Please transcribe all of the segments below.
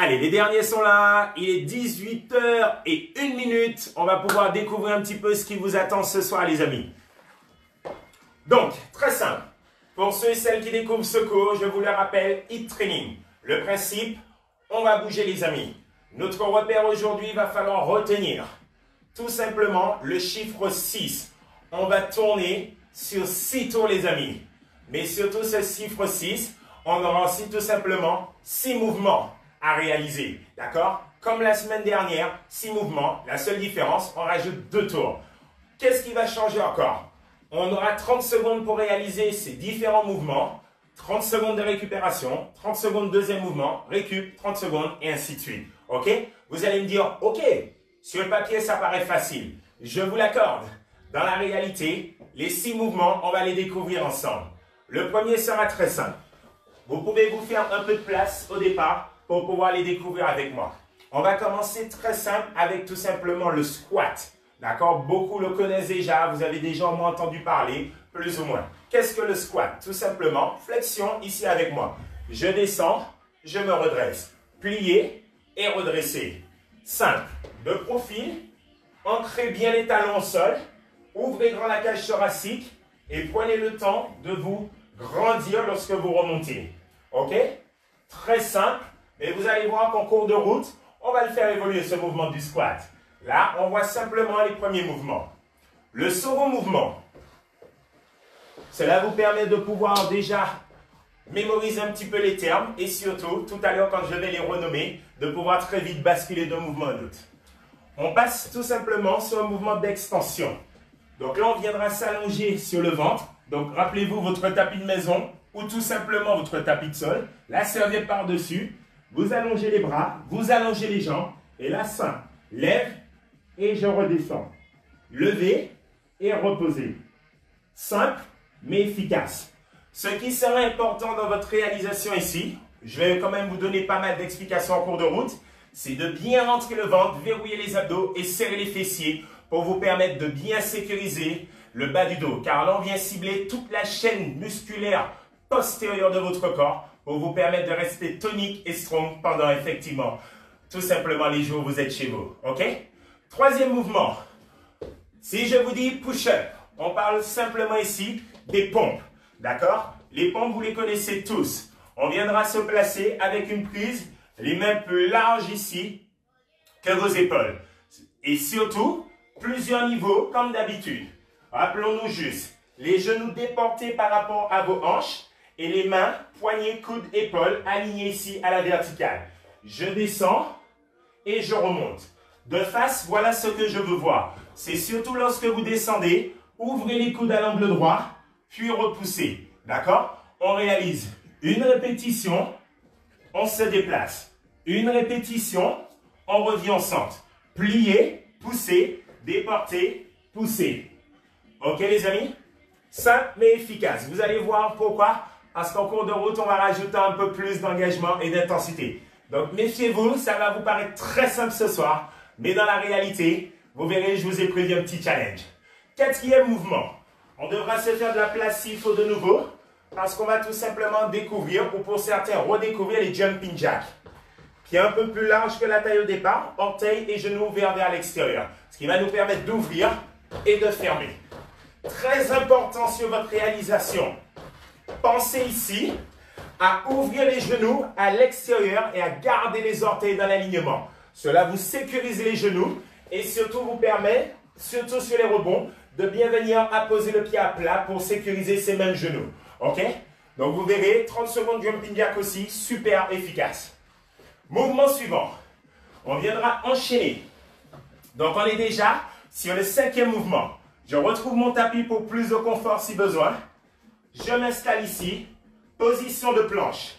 Allez, les derniers sont là. Il est 18h01. On va pouvoir découvrir un petit peu ce qui vous attend ce soir, les amis. Donc, très simple. Pour ceux et celles qui découvrent ce cours, je vous le rappelle, HIIT Training. Le principe, on va bouger, les amis. Notre repère aujourd'hui, il va falloir retenir tout simplement le chiffre 6. On va tourner sur 6 tours, les amis. Mais surtout, ce chiffre 6, on aura aussi tout simplement 6 mouvements à réaliser. D'accord? Comme la semaine dernière, 6 mouvements. La seule différence, on rajoute 2 tours. Qu'est-ce qui va changer encore? On aura 30 secondes pour réaliser ces différents mouvements. 30 secondes de récupération, 30 secondes deuxième mouvement, récup, 30 secondes et ainsi de suite. Ok? Vous allez me dire, ok, sur le papier, ça paraît facile. Je vous l'accorde. Dans la réalité, les 6 mouvements, on va les découvrir ensemble. Le premier sera très simple. Vous pouvez vous faire un peu de place au départ pour pouvoir les découvrir avec moi. On va commencer très simple avec tout simplement le squat. D'accord? Beaucoup le connaissent déjà, vous avez déjà au moins entendu parler, plus ou moins. Qu'est-ce que le squat? Tout simplement, flexion ici avec moi. Je descends, je me redresse. Plier et redresser. Simple. De profil, ancrez bien les talons au sol, ouvrez grand la cage thoracique et prenez le temps de vous grandir lorsque vous remontez. Ok? Très simple, mais vous allez voir qu'en cours de route, on va le faire évoluer ce mouvement du squat. Là, on voit simplement les premiers mouvements. Le second mouvement, cela vous permet de pouvoir déjà mémoriser un petit peu les termes et surtout, tout à l'heure quand je vais les renommer, de pouvoir très vite basculer d'un mouvement à l'autre. On passe tout simplement sur un mouvement d'extension. Donc là, on viendra s'allonger sur le ventre. Donc rappelez-vous votre tapis de maison ou tout simplement votre tapis de sol. La serviette par-dessus. Vous allongez les bras, vous allongez les jambes. Et là, simple. Lève et je redescends. Lever et reposer. Simple, mais efficace. Ce qui sera important dans votre réalisation ici, je vais quand même vous donner pas mal d'explications en cours de route, c'est de bien rentrer le ventre, verrouiller les abdos et serrer les fessiers pour vous permettre de bien sécuriser le bas du dos. Car là, on vient cibler toute la chaîne musculaire postérieure de votre corps pour vous permettre de rester tonique et strong pendant effectivement, tout simplement les jours où vous êtes chez vous. Ok? Troisième mouvement. Si je vous dis push-up, on parle simplement ici des pompes. D'accord? Les pompes, vous les connaissez tous. On viendra se placer avec une prise, les mains plus larges ici que vos épaules. Et surtout, plusieurs niveaux comme d'habitude. Rappelons-nous juste, les genoux déportés par rapport à vos hanches et les mains, poignets, coudes, épaules alignées ici à la verticale. Je descends et je remonte. De face, voilà ce que je veux voir. C'est surtout lorsque vous descendez, ouvrez les coudes à l'angle droit, puis repoussez. D'accord? On réalise une répétition, on se déplace. Une répétition, on revient au centre. Plier, pousser, déporter, pousser. Ok les amis? Simple mais efficace. Vous allez voir pourquoi? Parce qu'en cours de route, on va rajouter un peu plus d'engagement et d'intensité. Donc méfiez-vous, ça va vous paraître très simple ce soir. Mais dans la réalité, vous verrez, je vous ai prévu un petit challenge. Quatrième mouvement. On devra se faire de la place s'il faut de nouveau. Parce qu'on va tout simplement découvrir, ou pour certains, redécouvrir les jumping jacks. Qui est un peu plus large que la taille au départ. Orteils et genoux ouverts vers l'extérieur. Ce qui va nous permettre d'ouvrir et de fermer. Très important sur votre réalisation. Pensez ici à ouvrir les genoux à l'extérieur et à garder les orteils dans l'alignement. Cela vous sécurise les genoux et surtout vous permet, surtout sur les rebonds, de bien venir apposer le pied à plat pour sécuriser ces mêmes genoux. Ok? Donc vous verrez, 30 secondes jumping jack aussi, super efficace. Mouvement suivant. On viendra enchaîner. Donc on est déjà sur le 5e mouvement. Je retrouve mon tapis pour plus de confort si besoin. Je m'installe ici. Position de planche.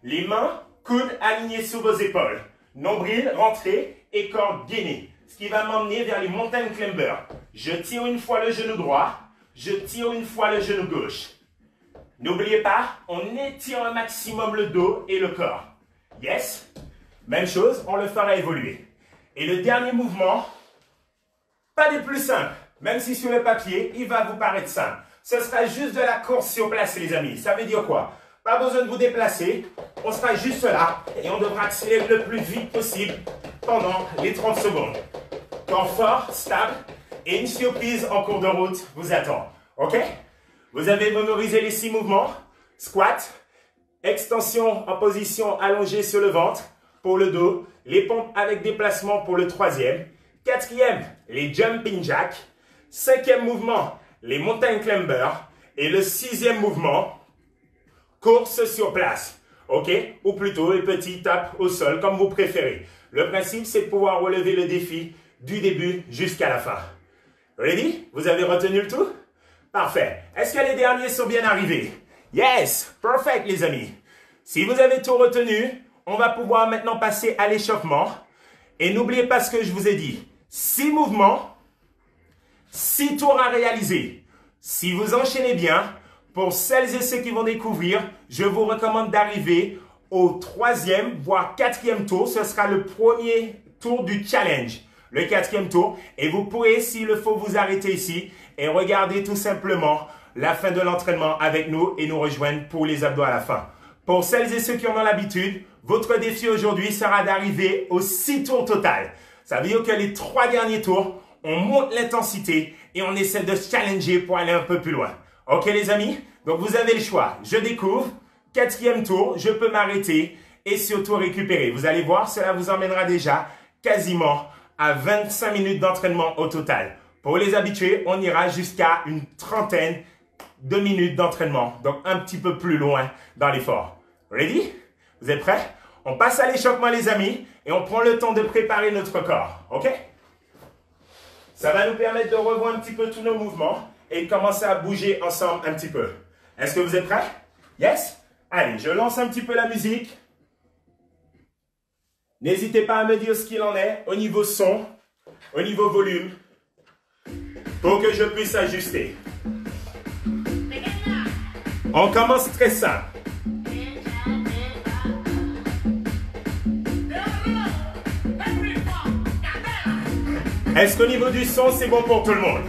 Les mains, coudes alignés sur vos épaules. Nombril rentré et corps gainé. Ce qui va m'emmener vers les mountain climbers. Je tire une fois le genou droit. Je tire une fois le genou gauche. N'oubliez pas, on étire un maximum le dos et le corps. Yes? Même chose, on le fera évoluer. Et le dernier mouvement, pas des plus simples. Même si sur le papier, il va vous paraître simple. Ce sera juste de la course sur place, les amis. Ça veut dire quoi? Pas besoin de vous déplacer. On sera juste là et on devra accélérer le plus vite possible pendant les 30 secondes. Corps fort, stable et une surprise en cours de route vous attend. OK? Vous avez mémorisé les 6 mouvements. Squat, extension en position allongée sur le ventre pour le dos, les pompes avec déplacement pour le 3e. 4e, les jumping jacks. 5e mouvement, les mountain climbers. Et le 6e mouvement, course sur place. OK? Ou plutôt les petits tapes au sol, comme vous préférez. Le principe, c'est de pouvoir relever le défi du début jusqu'à la fin. Ready? Vous avez retenu le tout? Parfait. Est-ce que les derniers sont bien arrivés? Yes! Perfect, les amis. Si vous avez tout retenu, on va pouvoir maintenant passer à l'échauffement. Et n'oubliez pas ce que je vous ai dit. 6 mouvements, 6 tours à réaliser. Si vous enchaînez bien, pour celles et ceux qui vont découvrir, je vous recommande d'arriver au 3e, voire 4e tour. Ce sera le premier tour du challenge, le 4e tour. Et vous pourrez, s'il le faut, vous arrêter ici et regarder tout simplement la fin de l'entraînement avec nous et nous rejoindre pour les abdos à la fin. Pour celles et ceux qui en ont l'habitude, votre défi aujourd'hui sera d'arriver aux 6 tours total. Ça veut dire que les 3 derniers tours, on monte l'intensité et on essaie de se challenger pour aller un peu plus loin. OK les amis? Donc vous avez le choix. Je découvre, 4e tour, je peux m'arrêter et surtout récupérer. Vous allez voir, cela vous emmènera déjà quasiment à 25 minutes d'entraînement au total. Pour les habitués, on ira jusqu'à une trentaine de minutes d'entraînement. Donc un petit peu plus loin dans l'effort. Ready? Vous êtes prêts? On passe à l'échauffement les amis et on prend le temps de préparer notre corps. OK? Ça va nous permettre de revoir un petit peu tous nos mouvements et de commencer à bouger ensemble un petit peu. Est-ce que vous êtes prêts? Yes? Allez, je lance un petit peu la musique. N'hésitez pas à me dire ce qu'il en est au niveau son, au niveau volume, pour que je puisse ajuster. On commence très simple. Est-ce qu'au niveau du son, c'est bon pour tout le monde?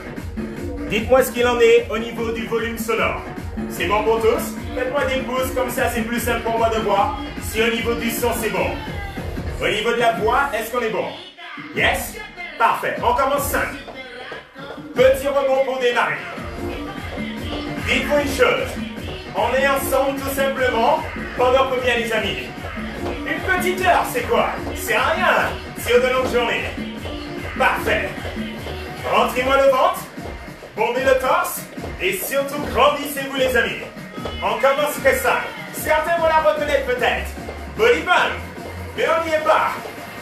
Dites-moi ce qu'il en est au niveau du volume sonore. C'est bon pour tous? Faites-moi des pouces, comme ça c'est plus simple pour moi de voir si au niveau du son c'est bon. Au niveau de la voix, est-ce qu'on est bon? Yes? Parfait. On commence simple. Petit rebond pour démarrer. Dites-vous une chose. On est ensemble tout simplement pendant combien les amis? Une petite heure, c'est quoi? C'est rien sur de longues journées. Parfait. Rentrez-moi le ventre. Bombez le torse. Et surtout, grandissez-vous les amis. On commence très simple. Certains vont la reconnaître peut-être. Body pump. Mais on n'y est pas.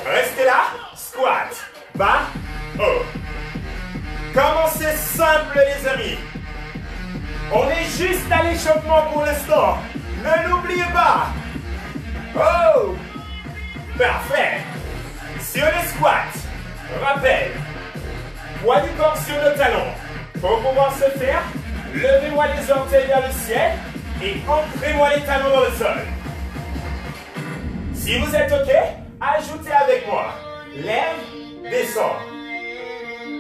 Restez là. Squat. Bas. Haut. Commencez simple les amis. On est juste à l'échauffement pour l'instant. Ne l'oubliez pas. Oh. Parfait. Sur les squats. Rappel. Poids du corps sur le talon. Pour pouvoir se faire, levez-moi les orteils vers le ciel et ancrez-moi les talons dans le sol. Si vous êtes OK, ajoutez avec moi. Lève, descend.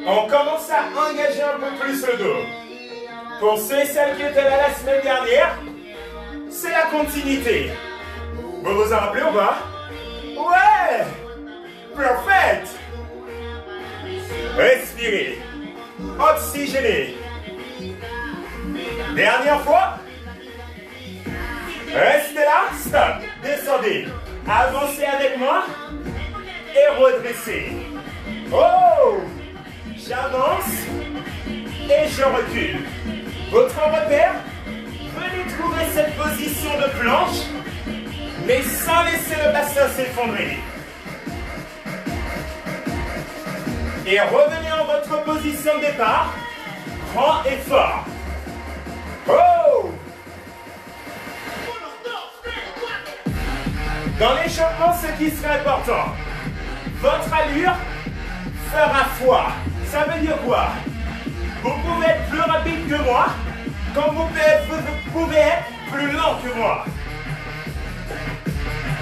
On commence à engager un peu plus le dos. Pour ceux et celles qui étaient là la semaine dernière, c'est la continuité. Vous vous en rappelez ou pas? Ouais! Perfect! Respirez. Oxygénez. Dernière fois. Restez là. Stop. Descendez. Avancez avec moi. Et redressez. Oh! J'avance. Et je recule. Votre repère. Venez trouver cette position de planche. Mais sans laisser le bassin s'effondrer. Et revenez en votre position de départ. Grand et fort. Oh! Dans l'échauffement, ce qui serait important, votre allure fera foi. Ça veut dire quoi? Vous pouvez être plus rapide que moi, comme vous pouvez être plus lent que moi.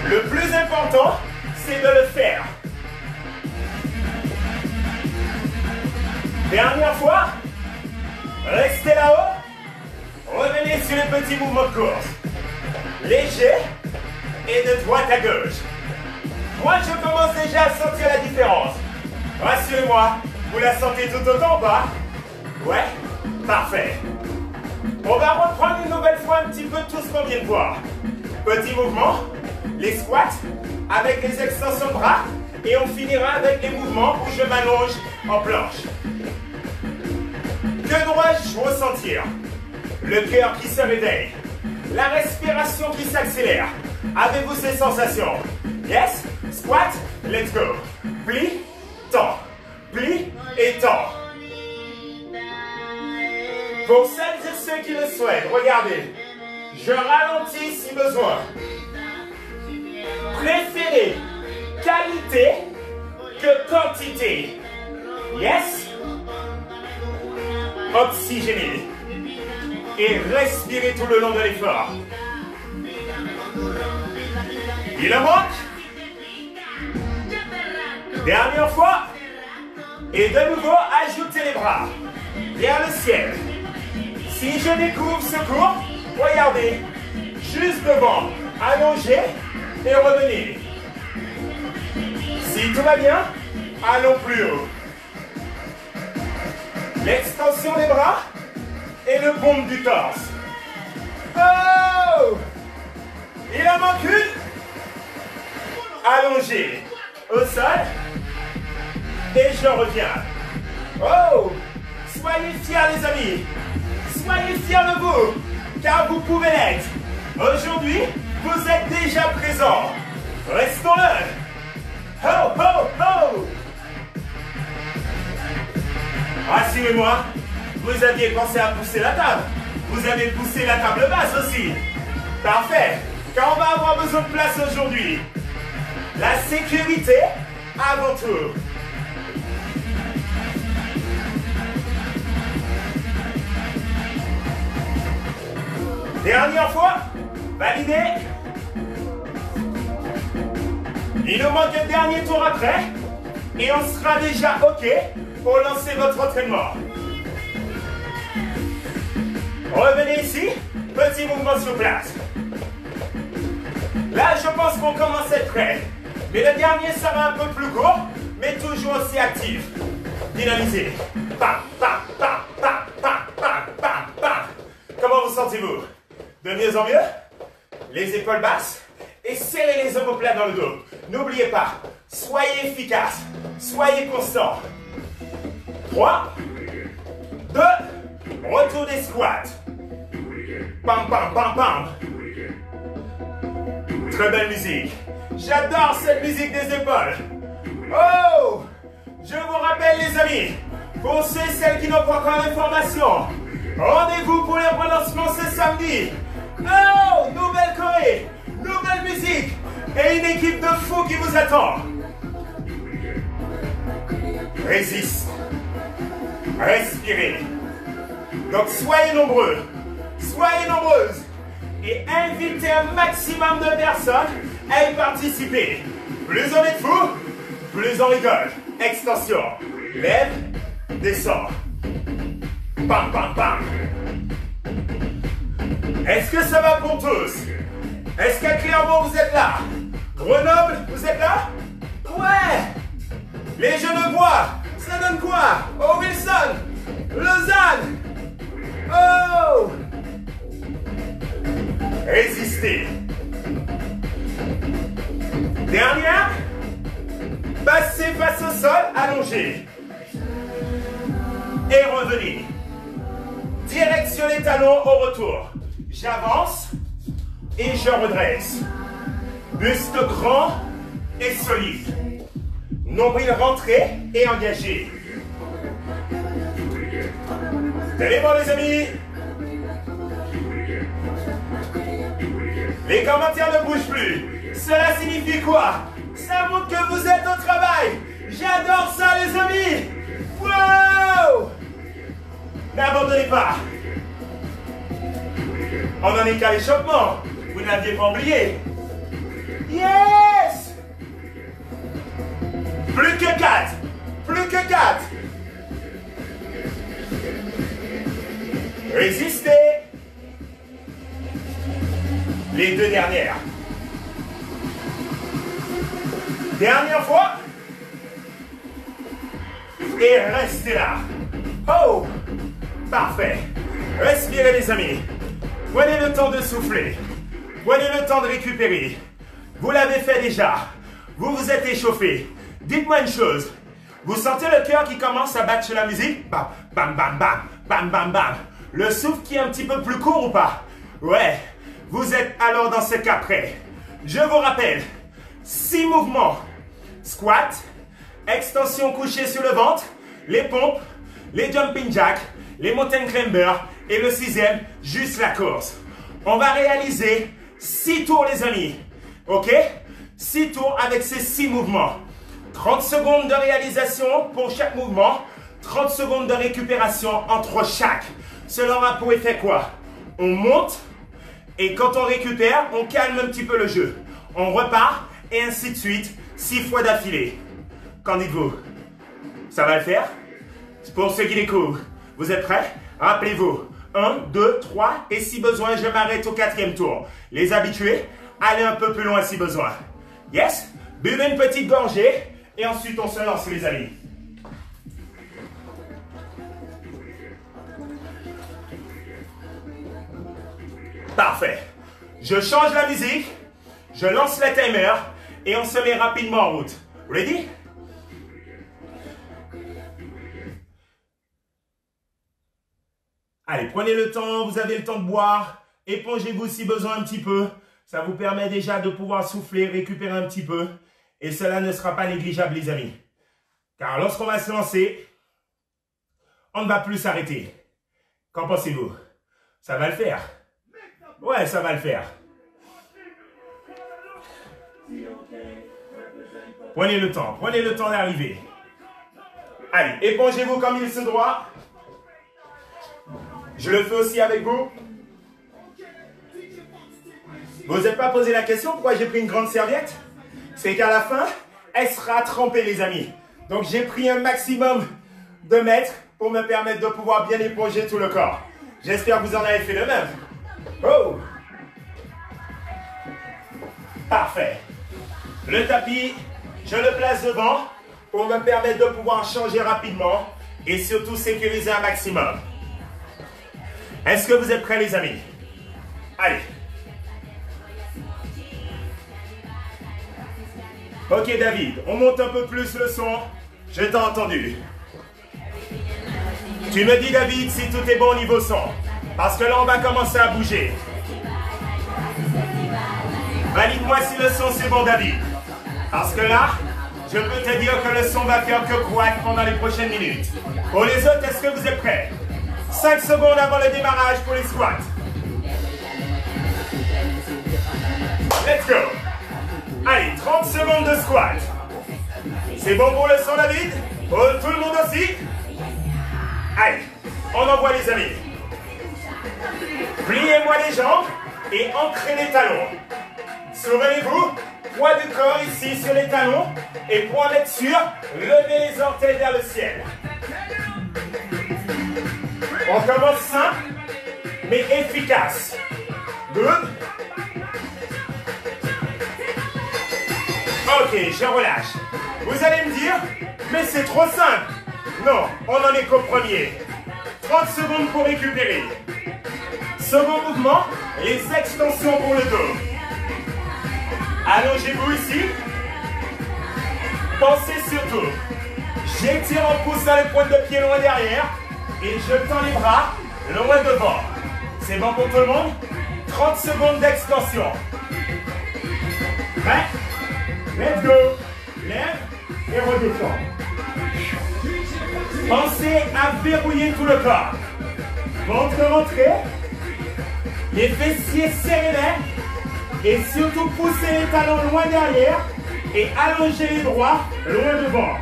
Le plus important, c'est de le faire. Dernière fois. Restez là-haut. Revenez sur les petits mouvements de course. léger et de droite à gauche. Moi, je commence déjà à sentir la différence. Rassurez-moi, vous la sentez tout autant ou pas? Ouais? Parfait. On va reprendre une nouvelle fois un petit peu tout ce qu'on vient de voir. Petit mouvement, les squats avec les extensions de bras et on finira avec les mouvements où je m'allonge en planche. Que dois-je ressentir? Le cœur qui se réveille, la respiration qui s'accélère. Avez-vous ces sensations? Yes? Squat, let's go. Plie, tend. Plie et tend. Pour celles et ceux qui le souhaitent, regardez. Je ralentis si besoin. Préférez qualité que quantité. Yes? Oxygénez. Et respirez tout le long de l'effort. Il en manque. Dernière fois. Et de nouveau, ajoutez les bras vers le ciel. Si je découvre ce cours, regardez, juste devant, allongez et revenez. Si tout va bien, allons plus haut. L'extension des bras et le pompe du torse. Oh! Il en manque une. Allongez au sol. Et je reviens. Oh! Soyez fiers les amis. Soyez fiers de vous. Car vous pouvez l'être. Aujourd'hui, vous êtes déjà présents. Restons-le. Ho, ho, ho! Rassurez-moi, vous aviez pensé à pousser la table. Vous avez poussé la table basse aussi. Parfait. Car on va avoir besoin de place aujourd'hui. La sécurité avant tout. Dernière fois, validé. Il nous manque un dernier tour après et on sera déjà OK pour lancer votre entraînement. Revenez ici, petit mouvement sur place. Là, je pense qu'on commence à être prêt. Mais le dernier sera un peu plus court, mais toujours aussi actif. Dynamisez. Pam, pam, pam, pam, pam, pam, pam, pam. Comment vous sentez-vous? De mieux en mieux? Les épaules basses et serrez les omoplates dans le dos. N'oubliez pas, soyez efficace, soyez constant. 3, 2, retour des squats. Pam, pam, pam, pam. Très belle musique. J'adore cette musique des épaules. Oh! Je vous rappelle les amis, pour ceux et celles qui n'ont pas encore l'information, rendez-vous pour les relancements ce samedi. Oh! Nouvelle Corée, nouvelle musique et une équipe de fous qui vous attend. Résiste. Respirez. Donc soyez nombreux, soyez nombreuses et invitez un maximum de personnes à y participer. Plus on est de fous, plus on rigole. Extension. Lève, descend. Pam, pam, pam. Est-ce que ça va pour tous? Est-ce qu'à Clermont vous êtes là? Grenoble, vous êtes là? Ouais! Les Genevois, ça donne quoi? Oh Wilson! Lausanne! Oh! Résistez. Dernière. Passez face au sol, allongez. Et revenez. Direction les talons au retour. J'avance et je redresse. Buste grand et solide. Nombril rentré et engagé. Tenez bon les amis. Les commentaires ne bougent plus. Cela signifie quoi? Ça montre que vous êtes au travail. J'adore ça les amis. Wow! N'abandonnez pas. On n'en est qu'à l'échauffement. Vous n'aviez pas oublié. Yes! Plus que 4. Plus que 4. Résistez. Les 2 dernières. Dernière fois. Et restez là. Oh! Parfait. Respirez les amis. Prenez le temps de souffler. Prenez le temps de récupérer. Vous l'avez fait déjà. Vous vous êtes échauffé. Dites-moi une chose. Vous sentez le cœur qui commence à battre sur la musique? Bam, bam, bam, bam, bam, bam, bam. Le souffle qui est un petit peu plus court ou pas? Ouais. Vous êtes alors dans ce cas prêt. Je vous rappelle, 6 mouvements. Squat, extension couchée sur le ventre, les pompes, les jumping jacks, les mountain climbers et le 6e, juste la course. On va réaliser 6 tours les amis. Ok? 6 tours avec ces 6 mouvements. 30 secondes de réalisation pour chaque mouvement. 30 secondes de récupération entre chaque. Cela aura pour effet quoi? On monte et quand on récupère, on calme un petit peu le jeu. On repart et ainsi de suite, 6 fois d'affilée. Qu'en dites-vous? Ça va le faire? Pour ceux qui découvrent, vous êtes prêts? Rappelez-vous, 1, 2, 3 et si besoin, je m'arrête au 4e tour. Les habitués, allez un peu plus loin si besoin. Yes? Buvez une petite gorgée et ensuite on se lance les amis. Parfait. Je change la musique, je lance le timer et on se met rapidement en route. Ready? Allez, prenez le temps, vous avez le temps de boire, épongez-vous si besoin un petit peu. Ça vous permet déjà de pouvoir souffler, récupérer un petit peu. Et cela ne sera pas négligeable les amis. Car lorsqu'on va se lancer, on ne va plus s'arrêter. Qu'en pensez-vous? Ça va le faire? Ouais, ça va le faire. Prenez le temps d'arriver. Allez, épongez-vous comme il se doit. Je le fais aussi avec vous. Vous n'avez pas posé la question pourquoi j'ai pris une grande serviette? C'est qu'à la fin, elle sera trempée les amis. Donc j'ai pris un maximum de mètres pour me permettre de pouvoir bien éponger tout le corps. J'espère que vous en avez fait de même. Oh! Parfait. Le tapis, je le place devant pour me permettre de pouvoir changer rapidement et surtout sécuriser un maximum. Est-ce que vous êtes prêts les amis? Allez. Ok David, on monte un peu plus le son. Je t'ai entendu. Tu me dis David si tout est bon au niveau son. Parce que là on va commencer à bouger. Valide-moi si le son c'est bon David. Parce que là, je peux te dire que le son va faire que croître pendant les prochaines minutes. Pour les autres, est-ce que vous êtes prêts? 5 secondes avant le démarrage pour les squats. Let's go. Allez, 30 secondes de squat. C'est bon pour le son David? Pour tout le monde aussi? Allez, on envoie les amis. Pliez-moi les jambes et ancrez les talons. Souvenez-vous, poids du corps ici sur les talons et pour en être sûr, levez les orteils vers le ciel. On commence simple, mais efficace. Good. Ok, je relâche. Vous allez me dire, mais c'est trop simple. Non, on n'en est qu'au premier. 30 secondes pour récupérer. Second mouvement, les extensions pour le dos. Allongez-vous ici. Pensez surtout, j'étire en poussant les pointes de pied loin derrière et je tends les bras loin devant. C'est bon pour tout le monde? 30 secondes d'extension. Prêt? Let's go. Lève et redescend. Pensez à verrouiller tout le corps. Ventre rentré. Les fessiers serrés et surtout pousser les talons loin derrière et allonger les bras loin devant.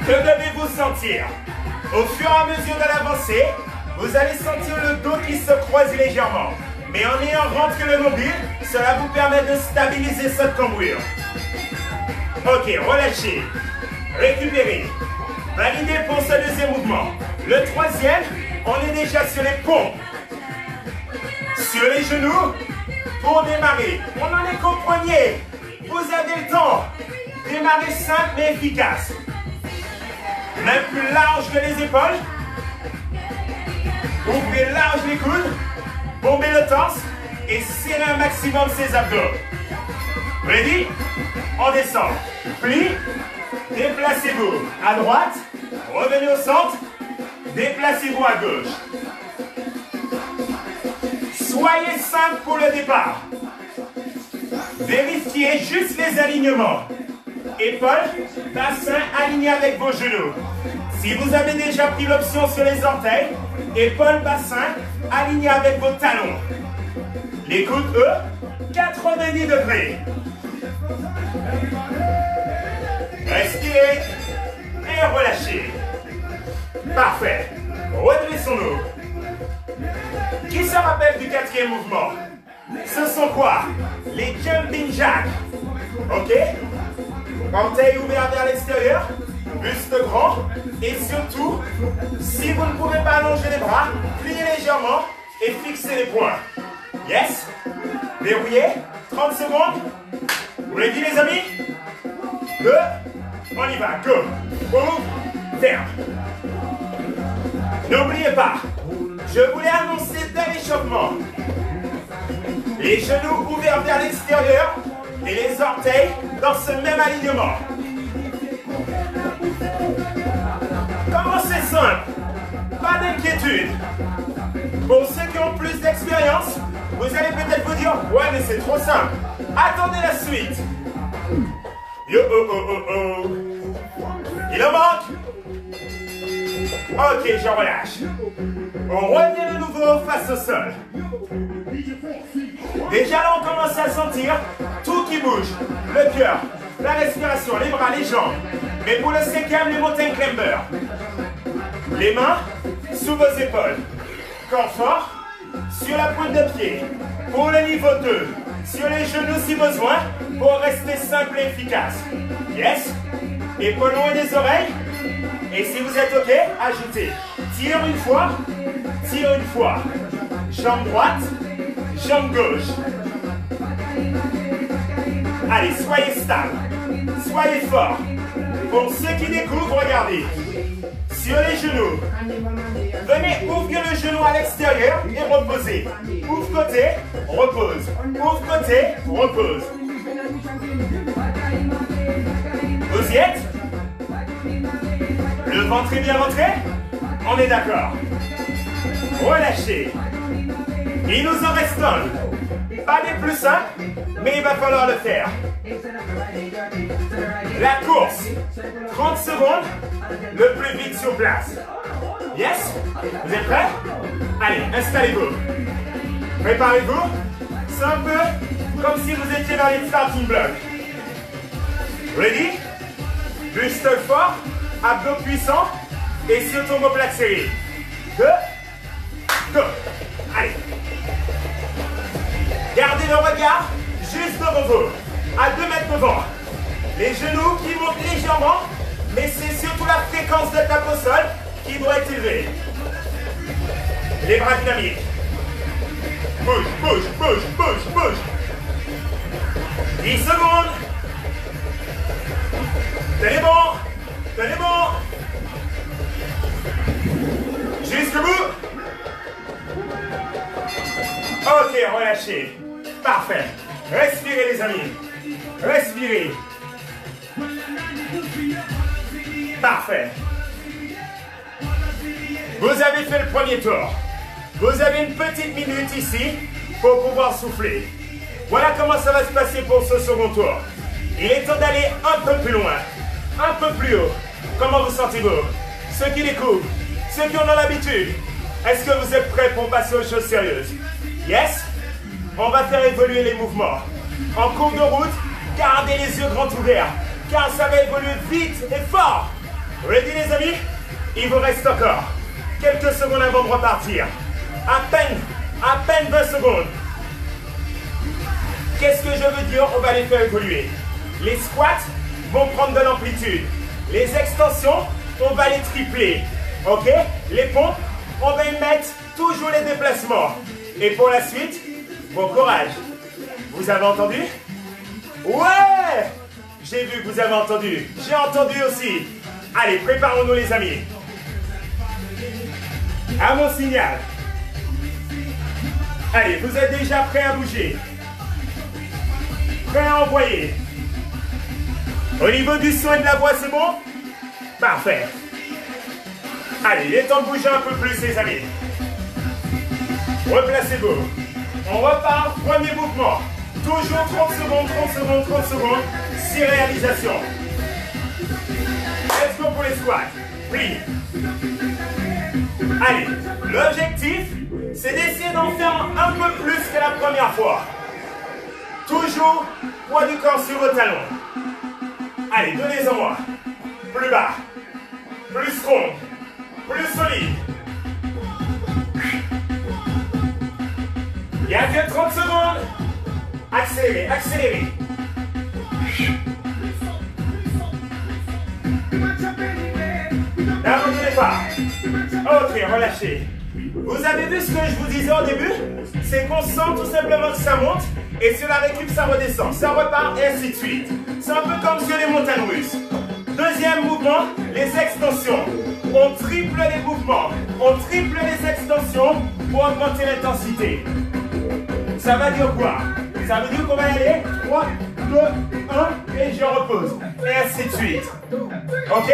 Que devez-vous sentir? Au fur et à mesure de l'avancée, vous allez sentir le dos qui se croise légèrement. Mais en ayant rentré le nombril, cela vous permet de stabiliser cette cambrure. Ok, relâchez. Récupérez. Validez pour ce deuxième mouvement. Le troisième, on est déjà sur les pompes. Sur les genoux, pour démarrer. On en est qu'au poignet. Vous avez le temps. Démarrer simple mais efficace. Main plus large que les épaules. Ouvrez large les coudes. Bombez le torse. Et serrez un maximum ses abdos. Ready? On descend. Plie. Déplacez-vous à droite. Revenez au centre. Déplacez-vous à gauche. Soyez simple pour le départ. Vérifiez juste les alignements. Épaules, bassin aligné avec vos genoux. Si vous avez déjà pris l'option sur les orteils, épaules, bassin aligné avec vos talons. Les coudes, eux, 90 degrés. Respirez et relâchez. Parfait. Redressons-nous. Qui se rappelle du quatrième mouvement? Ce sont quoi? Les jumping jacks. Ok? Orteils ouverts vers l'extérieur, buste grand. Et surtout, si vous ne pouvez pas allonger les bras, pliez légèrement et fixez les poings. Yes? Verrouillez. 30 secondes. Ready les amis? 2. On y va. Go. Ouvre. Ferme. N'oubliez pas, je voulais annoncer dès l'échauffement. Les genoux ouverts vers l'extérieur et les orteils dans ce même alignement. Comment c'est simple? Pas d'inquiétude. Pour ceux qui ont plus d'expérience, vous allez peut-être vous dire « Ouais, mais c'est trop simple. » Attendez la suite. Yo, oh, oh, oh, oh. Il en manque. Ok, je relâche. On revient de nouveau face au sol. Déjà là, on commence à sentir tout qui bouge. Le cœur, la respiration, les bras, les jambes. Mais pour le cinquième, les mountain climbers. Les mains sous vos épaules. Corps fort sur la pointe de pied. Pour le niveau 2, sur les genoux si besoin, pour rester simple et efficace. Yes. Épaules loin des oreilles. Et si vous êtes OK, ajoutez. Tire une fois, tire une fois. Jambe droite, jambe gauche. Allez, soyez stable. Soyez fort. Pour ceux qui découvrent, regardez. Sur les genoux. Venez ouvrir le genou à l'extérieur et reposez. Ouvre côté, repose. Ouvre côté, repose. Vous y êtes? Le ventre est bien rentré? On est d'accord. Relâchez. Il nous en reste un. Pas des plus simples, mais il va falloir le faire. La course. 30 secondes, le plus vite sur place. Yes? Vous êtes prêts? Allez, installez-vous. Préparez-vous. C'est un peu comme si vous étiez dans les starting blocks. Ready? Buste fort, abdos puissants et surtout omoplate serré. 2, go. Allez. Gardez le regard juste devant vous, à 2 mètres devant. Les genoux qui montent légèrement, mais c'est surtout la fréquence de tape au sol qui doit être élevée. Les bras dynamiques. Bouge, bouge, bouge, bouge, bouge. 10 secondes. Tenez bon. Tenez bon. Jusqu'au bout. Ok, relâchez. Parfait. Respirez les amis. Respirez. Parfait. Vous avez fait le premier tour. Vous avez une petite minute ici pour pouvoir souffler. Voilà comment ça va se passer pour ce second tour. Il est temps d'aller un peu plus loin, un peu plus haut. Comment vous sentez-vous? Ceux qui découvrent, ceux qui en ont l'habitude, est-ce que vous êtes prêts pour passer aux choses sérieuses? Yes? On va faire évoluer les mouvements. En cours de route, gardez les yeux grands ouverts, car ça va évoluer vite et fort. Ready les amis? Il vous reste encore quelques secondes avant de repartir. À peine 20 secondes. Qu'est-ce que je veux dire? On va les faire évoluer. Les squats vont prendre de l'amplitude. Les extensions, on va les tripler. Ok? Les pompes, on va y mettre toujours les déplacements. Et pour la suite, bon courage. Vous avez entendu? Ouais! J'ai vu que vous avez entendu. J'ai entendu aussi. Allez, préparons-nous les amis. À mon signal. Allez, vous êtes déjà prêts à bouger. Prêts à envoyer. Au niveau du son et de la voix, c'est bon? Parfait. Allez, il est temps de bouger un peu plus les amis. Replacez-vous. On repart, premier mouvement. Toujours 30 secondes, 30 secondes, 30 secondes. 6 réalisations. Let's go pour les squats. Oui. Allez, l'objectif, c'est d'essayer d'en faire un peu plus que la première fois. Toujours poids du corps sur vos talons. Allez, donnez-en moi. Plus bas, plus strong, plus solide. Il n'y a que 30 secondes. Accélérez, accélérez. N'abandonnez pas. Ok, relâchez. Vous avez vu ce que je vous disais au début? C'est qu'on sent tout simplement que ça monte et sur la récup ça redescend, ça repart et ainsi de suite. C'est un peu comme sur les montagnes russes. Deuxième mouvement, les extensions. On triple les mouvements, on triple les extensions pour augmenter l'intensité. Ça va dire quoi? Ça veut dire qu'on va y aller 3, 2, 1 et je repose. Et ainsi de suite. Ok?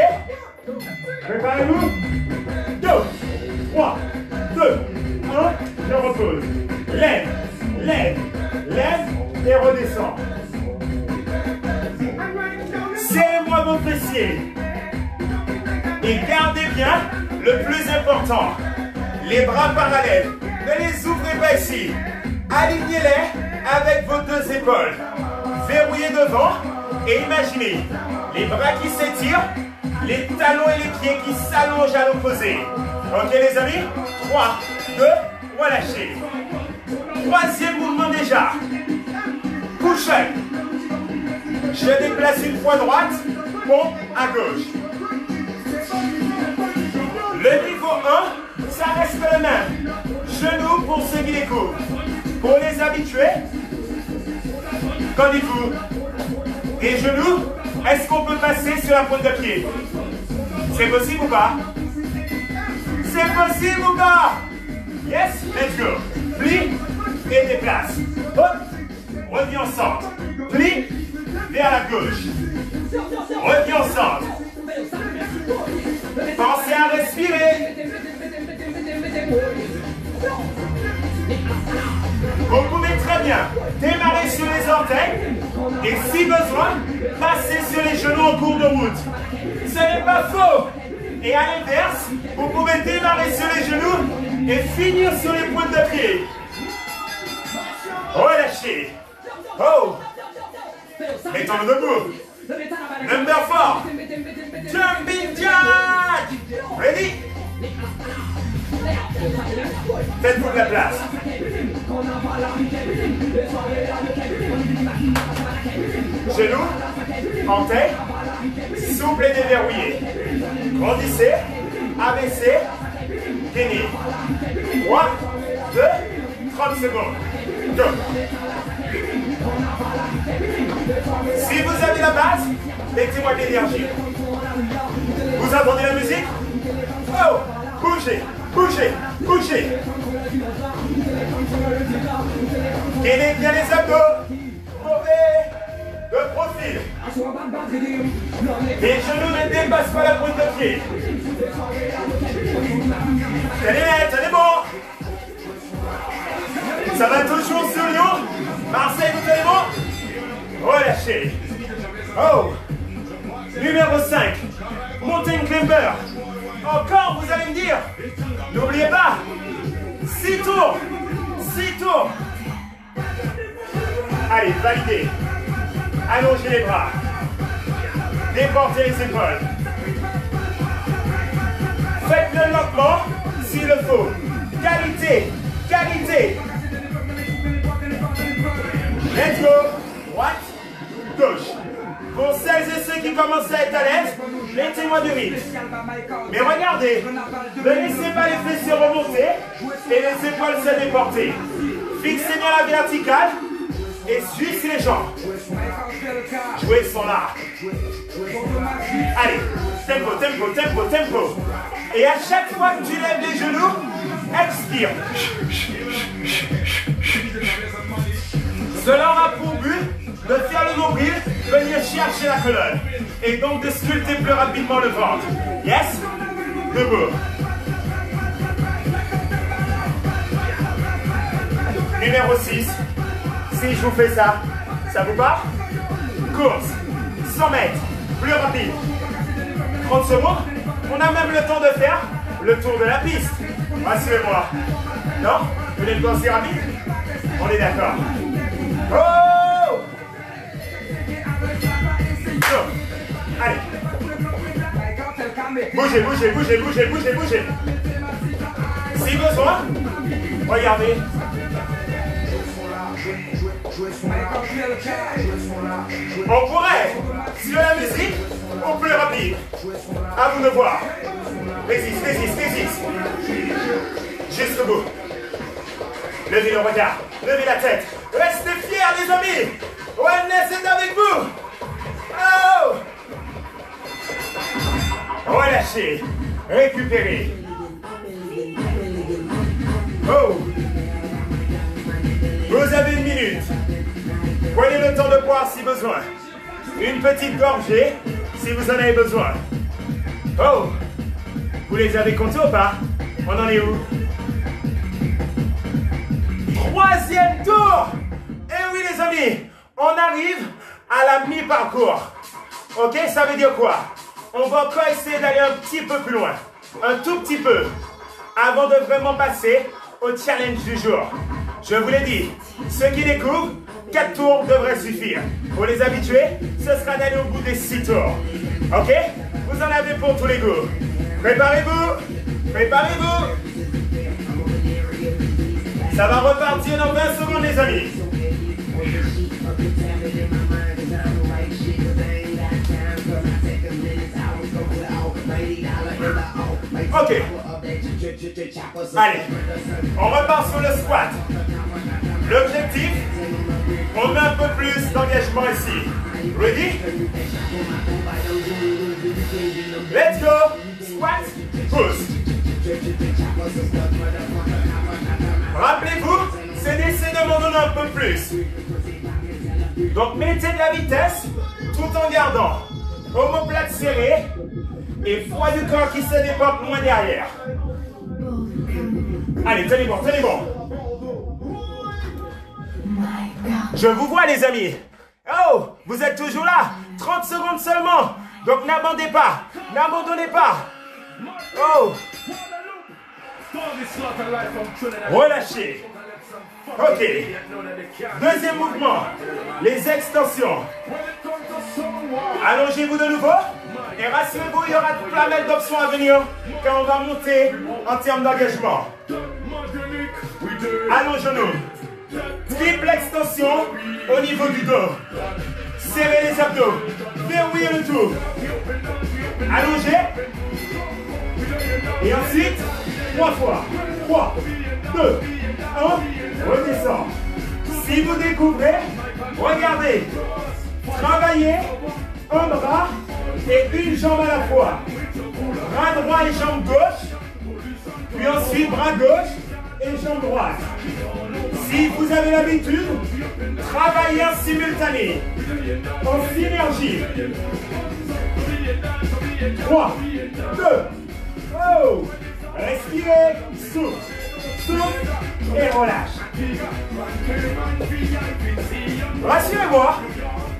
Préparez-vous. 2, 3, 2, 1, je repose. Lève, lève, lève et redescends. Serrez-moi vos fessiers. Et gardez bien le plus important. Les bras parallèles. Ne les ouvrez pas ici. Alignez-les avec vos deux épaules. Verrouillez devant et imaginez les bras qui s'étirent, les talons et les pieds qui s'allongent à l'opposé. Ok les amis? 3, 2, relâchez. Troisième mouvement déjà. Push-up. Je déplace une fois droite, pompe à gauche. Le niveau 1, ça reste le même. Genoux pour ceux qui découvrent. Pour les habitués, qu'en dites-vous? Et genoux, est-ce qu'on peut passer sur la pointe de pied? C'est possible ou pas? C'est possible ou pas? Yes, let's go. Plie et déplace. Hop, reviens au centre. Plie vers la gauche. Reviens au centre. Pensez à respirer. Vous pouvez très bien démarrer sur les orteils et si besoin, passer sur les genoux en cours de route. Ce n'est pas faux. Et à l'inverse, vous pouvez démarrer sur les genoux et finir sur les pointes de pied. Relâchez. Oh. Mettons-le debout. Number 4. Jumping jack. Ready? Faites-vous de la place. Genoux, orteils, souple et déverrouillé. Grandissez, abaissez, gainez. 3, 2, 30 secondes. Go. Si vous avez la base, mettez-moi de l'énergie. Vous entendez la musique? Oh! Bougez, bougez, bougez. Gainez bien les abdos. Mauvais de profil. Les genoux ne dépassent pas la pointe de pied. Tenez net, tenez bon. Ça va toujours sur Lyon. Marseille, vous tenez bon? Relâchez. Oh. Numéro 5. Mountain Climber. Encore, vous allez me dire. N'oubliez pas. 6 tours. 6 tours. Allez, validez. Allongez les bras. Déportez les épaules. Faites-le lentement s'il le faut. Qualité. Qualité. Let's go. Droite. Gauche. Pour celles et ceux qui commencent à être à l'aise, mettez-moi du rythme. Mais regardez, ne laissez pas les fessiers remonter. et les épaules se déporter. Fixez bien la verticale et juste les jambes. Jouez son arc. Allez, tempo, tempo, tempo, tempo. Et à chaque fois que tu lèves les genoux, expire. Cela aura pour but de faire le nombril, venir chercher la colonne. Et donc de sculpter plus rapidement le ventre. Yes? Debout. Numéro 6. Si je vous fais ça, ça vous va? Course. 100 mètres. Plus rapide. 30 secondes. On a même le temps de faire le tour de la piste. Rassurez-moi. Non? Vous n'êtes pas aussi rapide? On est d'accord. Oh! Allez. Bougez, bougez, bougez, bougez, bougez, bougez. Si besoin, regardez. On pourrait, sur la musique, au plus rapide. À vous de voir. Résiste, résiste, résiste. Jusqu'au bout. Levez le regard, levez la tête. Restez fiers, les amis. Wellness est avec vous. Oh! Relâchez, récupérez. Oh! Vous avez 1 minute. Prenez le temps de boire si besoin. Une petite gorgée si vous en avez besoin. Oh! Vous les avez comptés ou pas? On en est où? 3e tour! Eh oui les amis, on arrive à la mi-parcours. Ok, ça veut dire quoi? On va encore essayer d'aller un petit peu plus loin. Un tout petit peu. Avant de vraiment passer au challenge du jour. Je vous l'ai dit, ceux qui découvrent, 4 tours devraient suffire. Pour les habitués, ce sera d'aller au bout des 6 tours. Ok? Vous en avez pour tous les goûts. Préparez-vous. Préparez-vous. Ça va repartir dans 20 secondes les amis. Ok. Allez, on repart sur le squat. L'objectif, on met un peu plus d'engagement ici. Ready? Let's go. Squat, boost. Rappelez-vous, c'est d'essayer de m'en donner un peu plus. Donc mettez de la vitesse tout en gardant omoplate serrée et poids du corps qui se déporte moins derrière. Allez, tenez bon, tenez bon. Je vous vois les amis. Oh, vous êtes toujours là. 30 secondes seulement. Donc n'abandonnez pas. N'abandonnez pas. Oh. Relâchez. Ok. Deuxième mouvement. Les extensions. Allongez-vous de nouveau. Et rassurez-vous, il y aura plein d'options à venir quand on va monter en termes d'engagement. Allongeons-nous. Triple extension au niveau du dos. Serrez les abdos. Verrouillez le tout. Allongez. Et ensuite, 3 fois. 3, 2, 1. Redescend. Si vous découvrez, regardez. Travaillez un bras et une jambe à la fois. Bras droit et jambe gauche. Puis ensuite, bras gauche et jambe droite. Si vous avez l'habitude, travaillez en simultané, en synergie. 3, 2, oh, respirez, souffle, souffle et relâche. Rassurez-moi,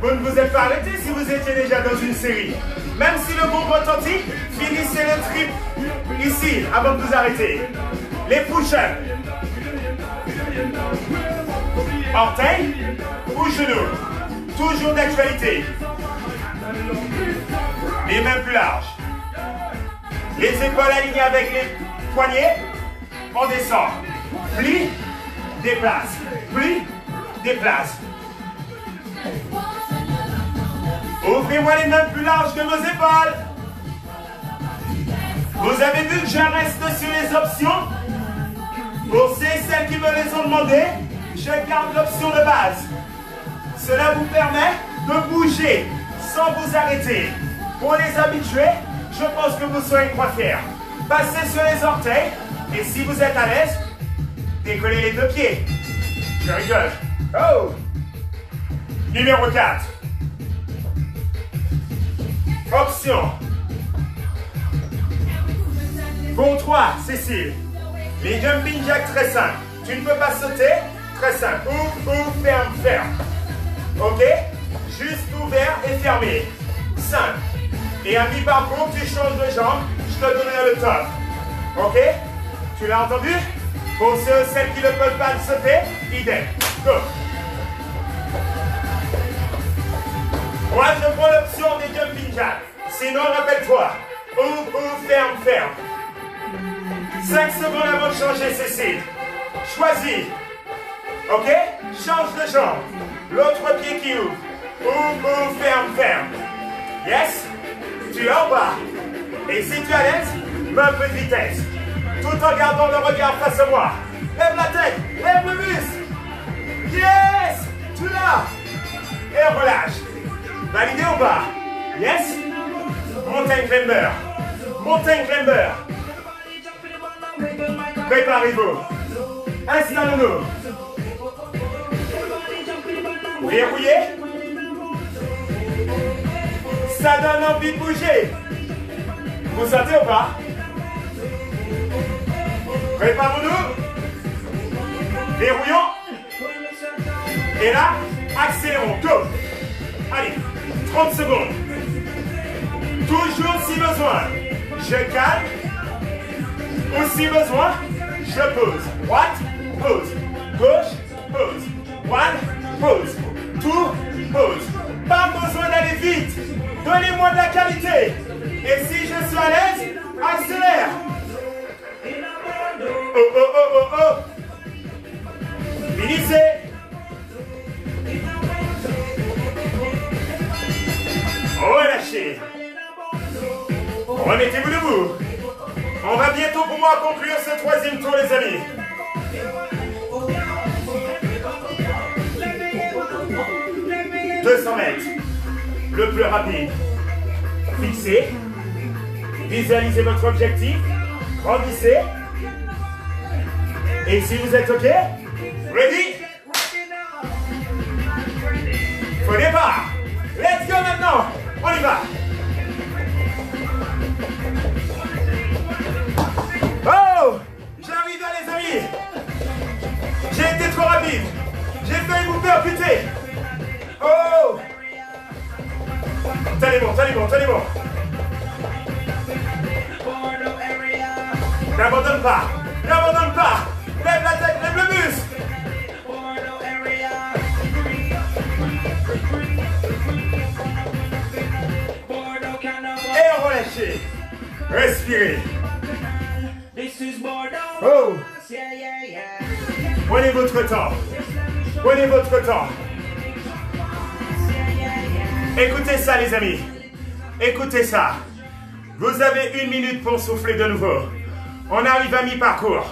vous ne vous êtes pas arrêté si vous étiez déjà dans une série. Même si le groupe retentit, finissez le trip ici avant de vous arrêter. Les push-ups. Orteils ou genoux. Toujours d'actualité. Les mains plus larges. Les épaules alignées avec les poignets. On descend. Plie, déplace. Plie, déplace. Ouvrez-moi les mains plus larges que vos épaules. Vous avez vu que je reste sur les options. Pour ceux et celles qui me les ont demandé, je garde l'option de base. Cela vous permet de bouger sans vous arrêter. Pour les habitués, je pense que vous serez très fiers. Passez sur les orteils et si vous êtes à l'aise, décollez les deux pieds. Je rigole. Oh! Numéro 4. Option. Pour 3, Cécile. Les jumping jacks très simples. Tu ne peux pas sauter. Très simple. Ouvre, ferme, ferme. Ok? Juste ouvert et fermé. Simple. Et à mi-parcours, tu changes de jambe. Je te donnerai le top. Ok? Tu l'as entendu? Pour ceux et celles qui ne peuvent pas le sauter, idem. Go! Moi, je prends l'option des jumping jacks. Sinon, rappelle-toi. Ouvre, ferme, ferme. 5 secondes avant de changer, Cécile. Choisis. Ok? Change de jambe. L'autre pied qui ouvre. Ouvre, ferme, ferme. Yes? Tu es en bas. Et si tu es à l'aise, mets un peu de vitesse. Tout en gardant le regard face à moi. Lève la tête. Lève le muscle. Yes! Tu l'as. Et relâche. Validé ou pas? Yes? Mountain climber. Mountain climber. Préparez-vous. Installons-nous. Verrouillez. Ça donne envie de bouger. Vous sentez ou pas? Préparons-nous. Verrouillons. Et là, accélérons. Go. Allez, 30 secondes. Toujours si besoin. Je calme. Ou si besoin, je pose. Droite, pose. Gauche, pose. One, pose. Two, pose. Pas besoin d'aller vite. Donnez-moi de la qualité. Et si je suis à l'aise, accélère. Oh, oh, oh, oh, oh. Finissez. Relâchez. Remettez-vous debout. On va bientôt pouvoir conclure ce troisième tour, les amis. « 200 mètres. Le plus rapide. Fixez. Visualisez votre objectif. Grandissez. Et si vous êtes OK, ready? Au départ. Let's go maintenant. On y va. Oh! J'arrive là, les amis. J'ai été trop rapide. J'ai failli vous percuter. Oh! Tenez bon, tenez bon, tenez bon. N'abandonne pas. N'abandonne pas. Lève la tête, lève le muscle. Et relâchez. Respirez. Oh! Prenez votre temps. Prenez votre temps. Écoutez ça, les amis. Écoutez ça. Vous avez 1 minute pour souffler de nouveau. On arrive à mi-parcours.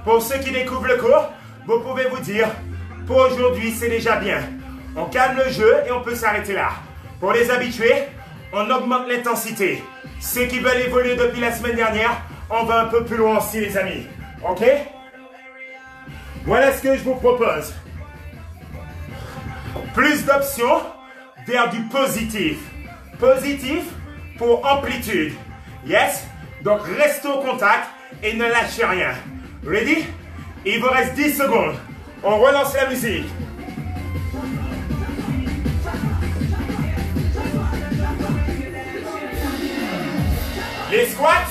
Pour ceux qui découvrent le cours, vous pouvez vous dire, pour aujourd'hui, c'est déjà bien. On calme le jeu et on peut s'arrêter là. Pour les habitués, on augmente l'intensité. Ceux qui veulent évoluer depuis la semaine dernière, on va un peu plus loin aussi, les amis. OK? Voilà ce que je vous propose. Plus d'options vers du positif. Positif pour amplitude. Yes? Donc, restez au contact et ne lâchez rien. Ready? Il vous reste 10 secondes. On relance la musique. Les squats.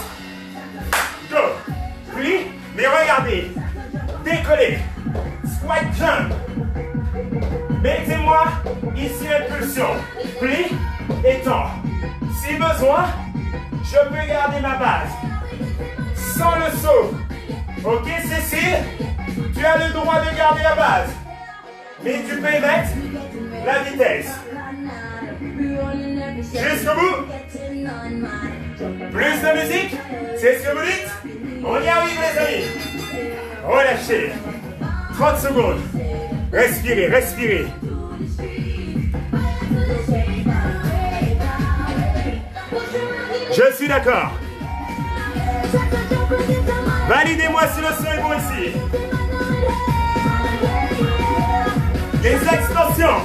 Go. Plie, mais regardez. Décollez. Squat jump. Mettez-moi ici l'impulsion. Plie et tend. Si besoin, je peux garder ma base. Sans le saut. Ok, Cécile? Tu as le droit de garder la base. Mais tu peux y mettre la vitesse. Jusqu'au bout. Plus de musique? C'est ce que vous dites? On y arrive, les amis. Relâchez. 30 secondes. Respirez, respirez. Je suis d'accord. Validez-moi si le son est bon ici. Les extensions.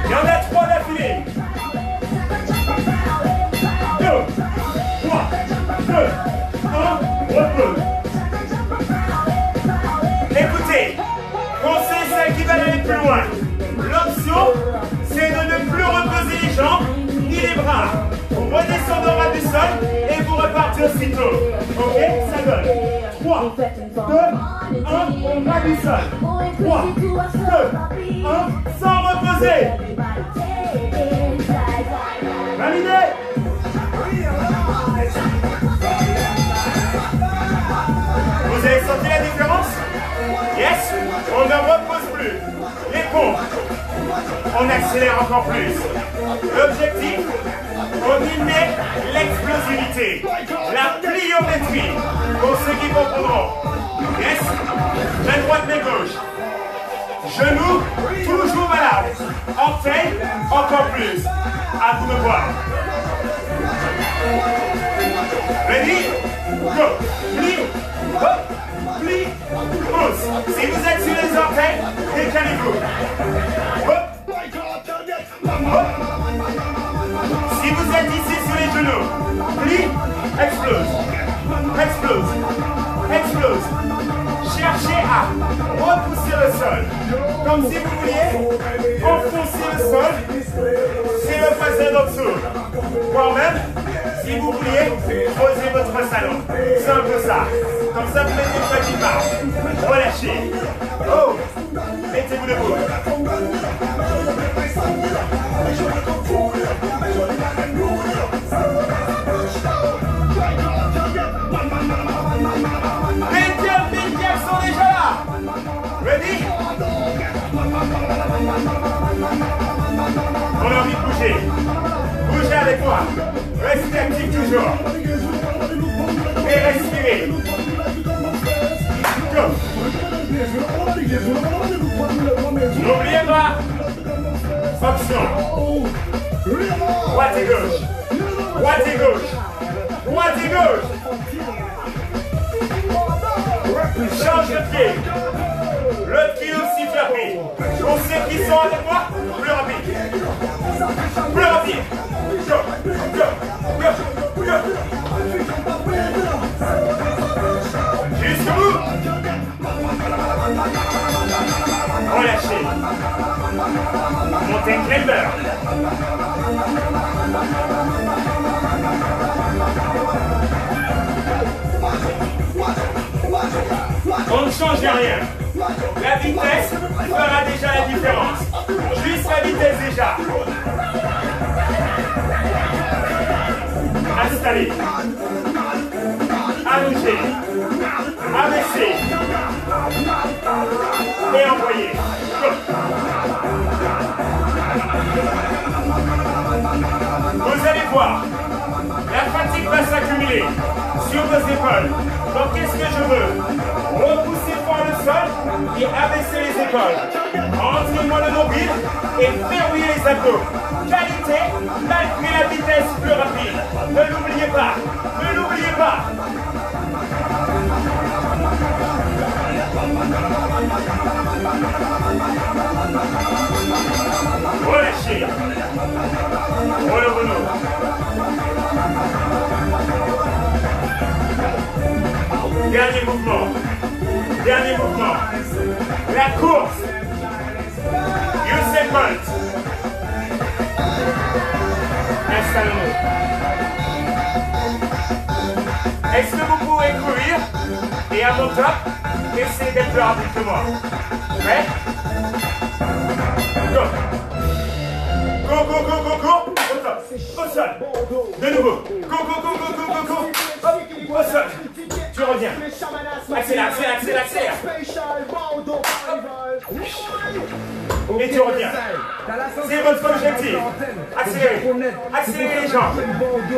Il y en a 3 d'affilée. 2, 3, 2, 1, repose. Écoutez, pour celles qui veulent aller plus loin, l'option, c'est de ne plus reposer les jambes ni les bras. Vous redescendez au ras du sol et vous repartez aussitôt. Ok, ça donne 3, 2, 1, au ras du sol. 3, 2, 1, sans reposer. Validé. Vous avez senti la différence? Yes. On ne repose plus. Les pompes. On accélère encore plus. L'objectif, on y met l'explosivité, la pliométrie, pour ceux qui comprendront. Yes. Main droite, main gauche. Genoux, toujours valable. Orteil, encore plus. À vous de voir. Ready? Go. Plie, hop, plie, pousse. Si vous êtes sur les orteils, décalez-vous. Hop, hop. Si vous êtes ici sur les genoux, plie, explose, explose, explose. Cherchez à repousser le sol. Comme si vous vouliez enfoncer le sol, c'est le passage en dessous. Voire même, si vous vouliez, creuser votre salon. C'est un peu ça. Comme ça, vous mettez une petite barre. Relâchez. Oh, mettez-vous debout. Les sont déjà là. Ready? On a envie de bouger. Bougez avec moi. Restez actif toujours. Et respirez. Go. N'oubliez pas. Option. Droite et gauche. Droite et gauche. Droite et gauche. Change de pied. Le pied aussi rapide. Pour ceux qui sont avec moi, plus rapide. Plus rapide. Go, go, go, go. Jusqu'au bout. Relâchez. Montez climber. On ne change rien. La vitesse fera déjà la différence. Juste la vitesse déjà. Installez. Allongez. Abaissez. Et envoyez. Vous allez voir, la fatigue va s'accumuler sur vos épaules. Donc qu'est-ce que je veux? Repousser par le sol et abaisser les épaules. Rentrez-moi le nombril et verrouillez les abdos. Qualité, malgré la vitesse plus rapide. Ne l'oubliez pas. Ne l'oubliez pas. Relâchez. Relevez-nous. Dernier mouvement. Dernier mouvement. La course. Usain Bolt. Installons-nous. Est-ce que vous pouvez courir et à mon top, essayez d'être plus rapide que moi? Prêt? Go. Go, go, go, go, go. Au top. Au sol. De nouveau. Go, go, go, go, go, go, go. Hop. Au sol. Tu reviens. Accélère, accélère, accélère, accélère. Et tu reviens. C'est votre objectif. Accélérez. Accélérez les jambes.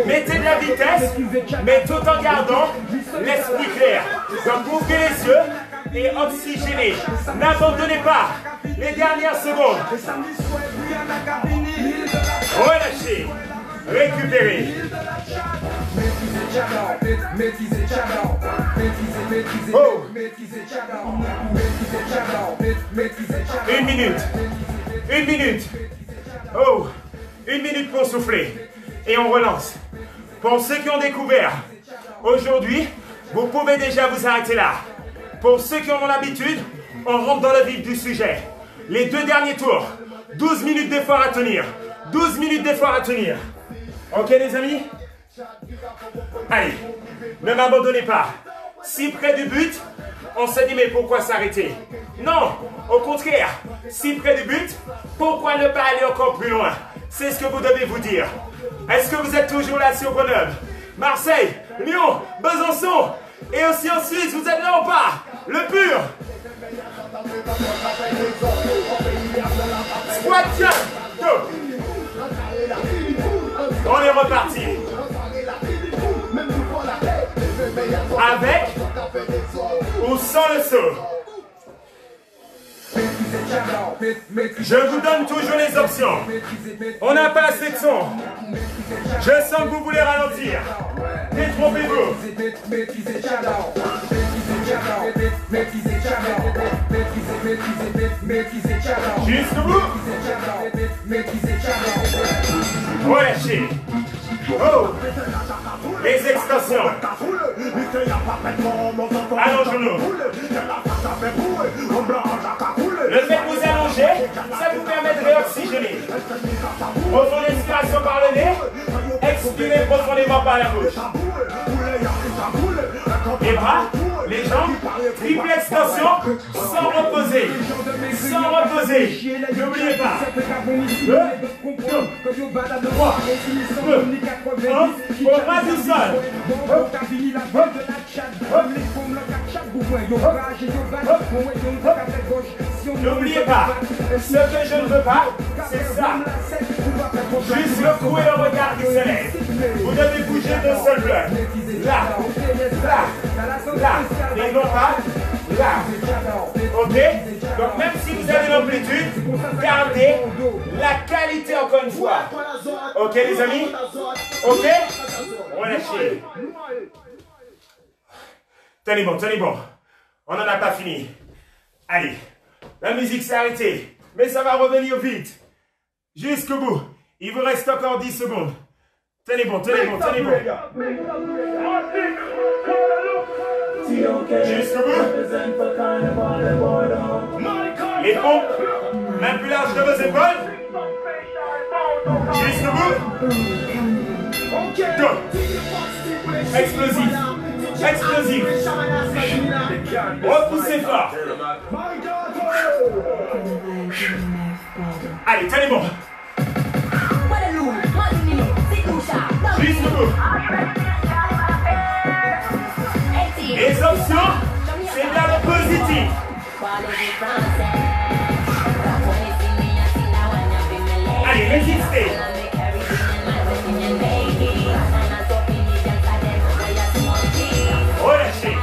Mettez de la vitesse, mais tout en gardant l'esprit clair. Donc ouvrez les yeux et oxygénez. N'abandonnez pas les dernières secondes. Relâchez. Récupérez. Oh. Une minute. Une minute. Oh. Une minute pour souffler. Et on relance. Pour ceux qui ont découvert, aujourd'hui, vous pouvez déjà vous arrêter là. Pour ceux qui en ont l'habitude, on rentre dans le vif du sujet. Les 2 derniers tours. 12 minutes d'effort à tenir. 12 minutes d'effort à tenir. Ok les amis? Allez, ne m'abandonnez pas. Si près du but, on se dit mais pourquoi s'arrêter? Non, au contraire, si près du but, pourquoi ne pas aller encore plus loin? C'est ce que vous devez vous dire. Est-ce que vous êtes toujours là sur Grenoble, Marseille, Lyon, Besançon et aussi en Suisse, vous êtes là ou pas? Le pur. Squat jump. Go. On est reparti. Avec ou sans le saut. Je vous donne toujours les options. On n'a pas assez de son. Je sens que vous voulez ralentir. Détrompez-vous. Jusqu'au bout. Relâchez. Oh. Les extensions. Allongeons-nous. Le fait de vous allonger, ça vous permet de réoxygéner. Profondez l'inspiration par le nez, expirez profondément par la bouche. Les bras, les jambes, triple extension, sans reposer. Sans reposer. N'oubliez pas. 2, 3, 2, 1. Au bras du sol. N'oubliez pas, ce que je ne veux pas, c'est ça. Juste le cou et le regard qui se lève. Vous devez bouger d'un seul bloc. Là, là, là, et non pas là. Ok? Donc même si vous avez l'amplitude, gardez la qualité encore une fois. Ok les amis? Ok? Relâchez. Tenez bon, tenez bon. On n'en a pas fini. Allez, la musique s'est arrêtée, mais ça va revenir vite. Jusqu'au bout. Il vous reste encore 10 secondes. Tenez bon, tenez bon, tenez bon. Jusqu'au bout. Les pompes, main plus large de vos épaules. Jusqu'au bout. Go. Explosif. Explosif. Repoussez fort. Allez, tenez bon. Jusqu'au bout. Les options, c'est bien le positif. Allez, résistez. Relâchez.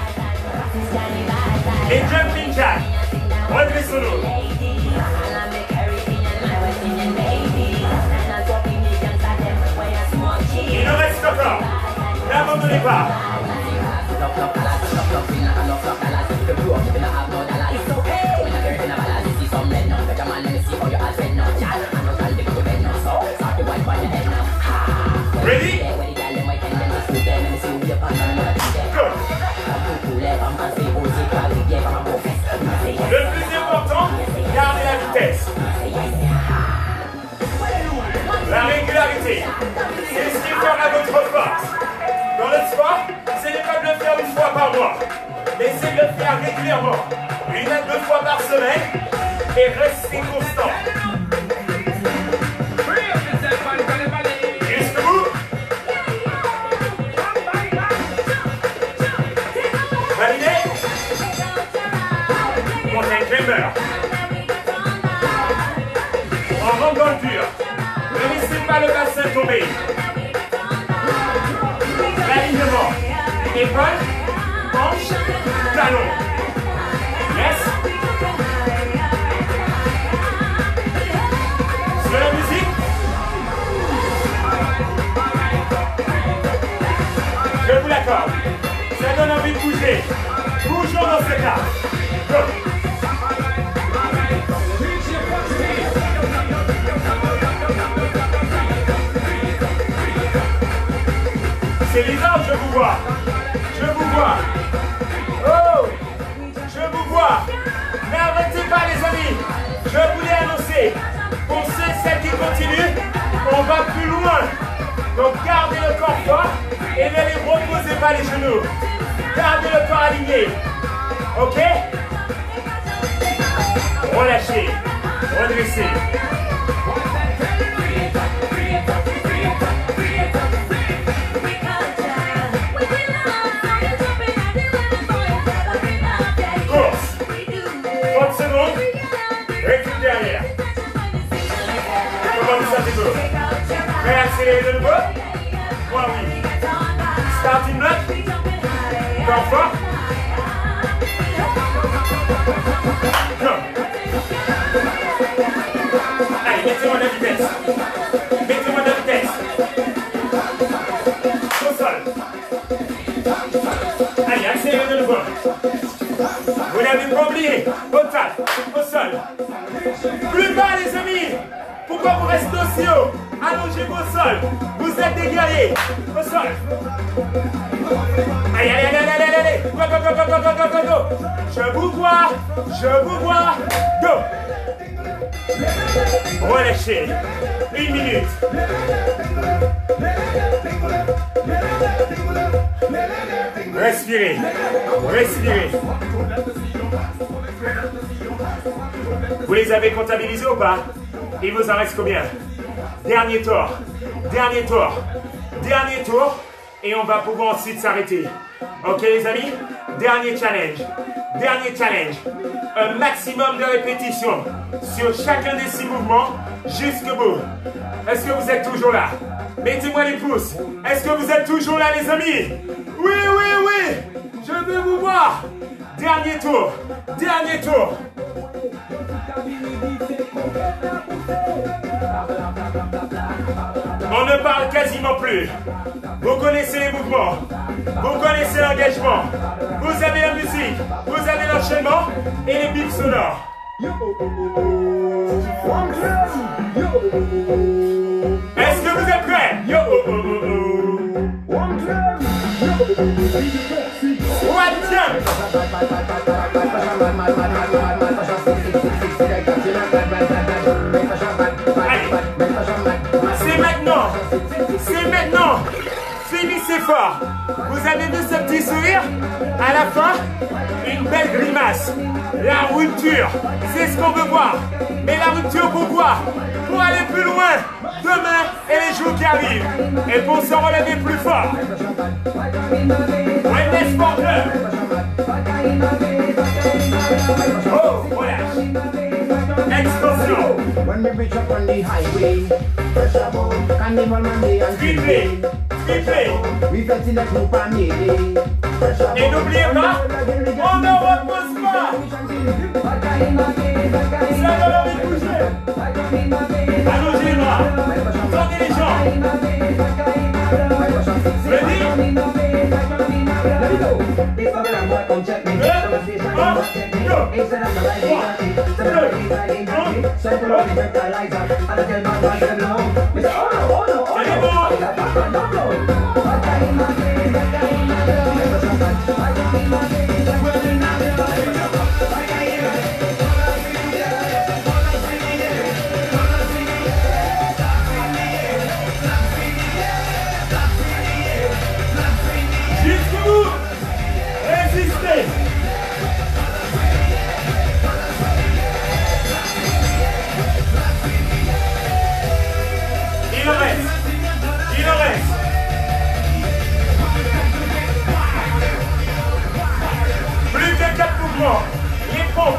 Les jumping jacks. Redressons-nous. Il nous reste encore. N'abandonnez pas. Ready? Go. Le plus important, gardez la vitesse. La régularité, c'est ce qui fera votre force. Dans le sport, ce n'est pas de le faire une fois par mois, mais c'est de le faire régulièrement, 1 à 2 fois par semaine, et restez constant. Jusqu'au bout. hauteur. On rentre dans le dur. Ne laissez pas le bassin tomber. L'alignement. Épaule, hanche, talon. Yes. Sur la musique. Je vous l'accorde. Ça donne envie de bouger. Bougeons dans ce cas. Go. C'est bizarre, je vous vois. Je vous vois. Oh, je vous vois. N'arrêtez pas les amis. Je vous l'ai annoncé. Pour ceux et celles qui continuent, on va plus loin. Donc gardez le corps fort et ne les reposez pas les genoux. Gardez le corps aligné. Ok? Relâchez. Redressez. Recule derrière. Comment ça c'est beau? Réaccélérer de nouveau. Moi oui. Starting block. Corps fort. Come. Allez, mettez-moi de la vitesse. Mettez-moi de la vitesse. Au sol. Allez, accélérez de nouveau. Vous n'avez pas oublié. Au tap. Au sol. Plus bas les amis. Pourquoi vous restez aussi haut? Allongez-vous au sol. Vous êtes des guerriers. Au sol. Allez, allez, allez, allez, allez, allez. Go, go, go, go, go, go, go, go, go. Je vous vois. Je vous vois. Go. Relâchez. 1 minute. Respirez. Respirez. Vous les avez comptabilisés ou pas? Il vous en reste combien? Dernier tour. Dernier tour. Dernier tour. Et on va pouvoir ensuite s'arrêter. Ok les amis? Dernier challenge. Dernier challenge. Un maximum de répétitions sur chacun des 6 mouvements jusqu'au bout. Est-ce que vous êtes toujours là? Mettez-moi les pouces. Est-ce que vous êtes toujours là les amis? Oui, oui, oui. Je veux vous voir. Dernier tour. Dernier tour. On ne parle quasiment plus. Vous connaissez les mouvements. Vous connaissez l'engagement. Vous avez la musique. Vous avez l'enchaînement et les bips sonores. Est-ce que vous êtes prêts? Squat jump. C'est maintenant. C'est maintenant. Finissez fort. Vous avez vu ce petit sourire? À la fin, une belle grimace. La rupture, c'est ce qu'on veut voir. Mais la rupture pourquoi? Pour aller plus loin demain et les jours qui arrivent. Et pour se relever plus fort. Wellness Sport Club. Oh, relâche. Extension. Triplé. Triplé. Et n'oubliez pas, on ne repose pas. Ça donne envie de bouger. Allongez les bras. Tendez les jambes. Ready? 4 mouvements. Les pompes.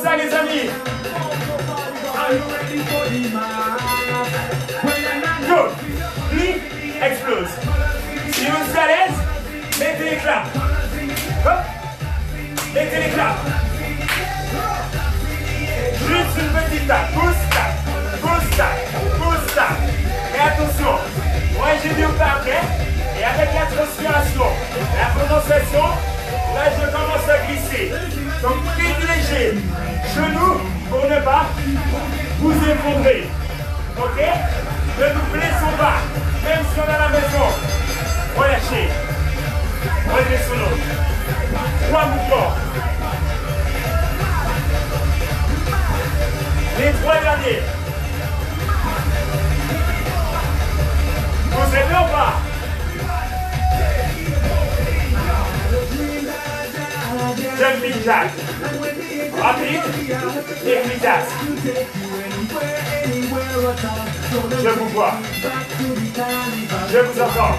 ça, les amis. Go. Lui, explose. Si vous êtes à l'aise, mettez les claps. Hop. Mettez les claps. Juste une petite tape. Pousse, tape. Pousse, tape. Pousse, tape. Et attention. Moi, j'ai dit au pas après. Et avec la transpiration, la condensation, là, je commence à glisser. Donc, privilégiez genoux pour ne pas vous effondrer. Ok? Ne nous blessons pas. Même si on est à la maison. Relâchez. Redescendons. 3 mouvements. Les 3 derniers. Vous êtes là ou pas? Jumping jack. Rapide et efficace. Je vous vois. Je vous entends.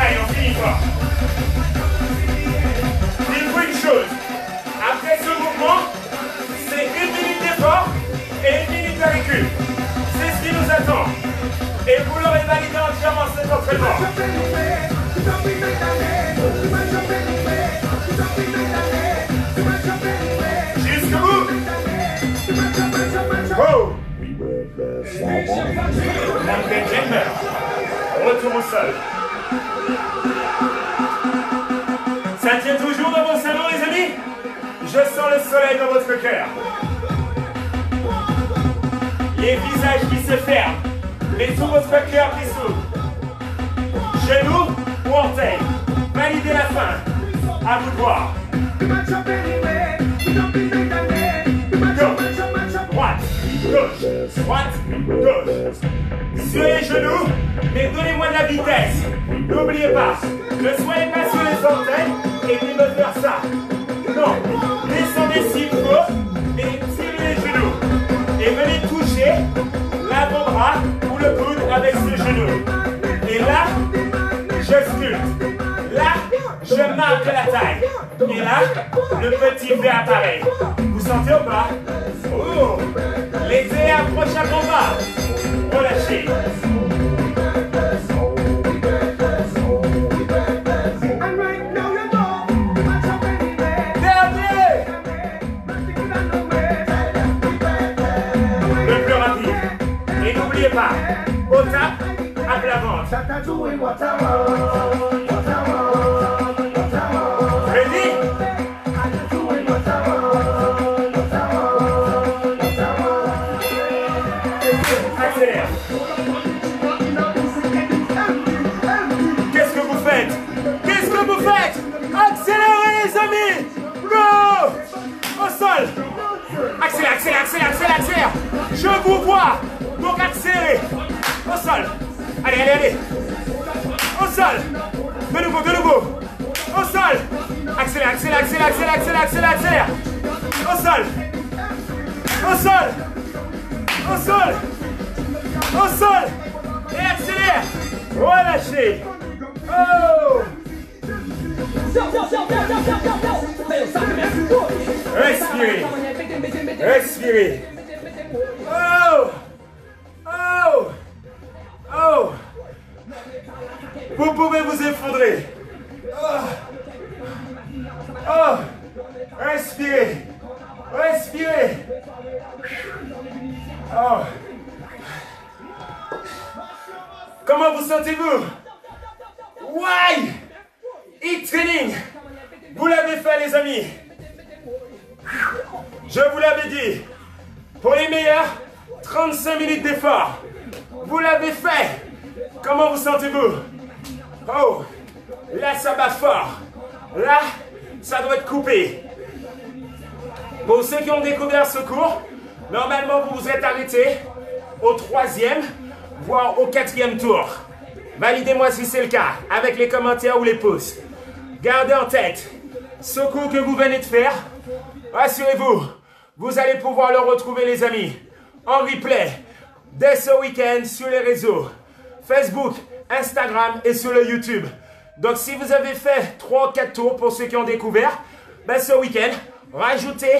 Allez, on finit fort. Dites-vous une chose. Après ce mouvement, c'est 1 minute d'effort et 1 minute de recul. C'est ce qui nous attend. Et vous l'aurez validé entièrement cet entraînement. Jusqu'au bout. Oh. Mountain jumper. Retour au sol. Ça tient toujours dans vos salons, les amis? Je sens le soleil dans votre cœur. Les visages qui se ferment. Mais tout votre cœur qui s'ouvre. Genoux ou orteils. Validez la fin. À vous de voir. Droite, gauche, droite, gauche. Sur les genoux, mais donnez-moi de la vitesse. N'oubliez pas, ne soyez pas sur les orteils et puis me faire ça. Non, descendez s'il faut, mais tirez les genoux. Et venez toucher l'avant-bras ou le coude avec ce genou. Et là, je sculpte. Là, je marque la taille. Et là, le petit V apparaît. Vous sentez ou pas? Oh, l'été approche à grands pas. Relâchez. Dernier. Le plus rapide. Et n'oubliez pas, au tap, à plat ventre. Ready? Accélère. Qu'est-ce que vous faites? Qu'est-ce que vous faites? Accélérez les amis! Go! Au sol! Accélère, accélère, accélère, accélère, accélère! Je vous vois! Donc accélérez! Au sol! Allez, allez, allez! Au sol! De nouveau, de nouveau! Au sol! Accélère, accélère, accélère, accélère, accélère, accélère, accélère! Au sol! Au sol! Au sol! Au sol! Et accélère! Relâchez! Oh! Respirez! Respirez! Oh! Oh! Oh! Vous pouvez vous effondrer! Oh! Oh! Respirez! Respirez! Oh! Comment vous sentez-vous? Why? Hit training! Vous l'avez fait, les amis! Je vous l'avais dit! Pour les meilleurs, 35 minutes d'effort! Vous l'avez fait! Comment vous sentez-vous? Oh! Là, ça bat fort! Là, ça doit être coupé! Pour ceux qui ont découvert ce cours, normalement, vous vous êtes arrêté au 3e, voire au 4e tour. Validez-moi si c'est le cas, avec les commentaires ou les pouces. Gardez en tête, ce cours que vous venez de faire, rassurez-vous, vous allez pouvoir le retrouver, les amis, en replay, dès ce week-end sur les réseaux, Facebook, Instagram et sur le YouTube. Donc, si vous avez fait 3 ou 4 tours pour ceux qui ont découvert, ben, ce week-end, rajoutez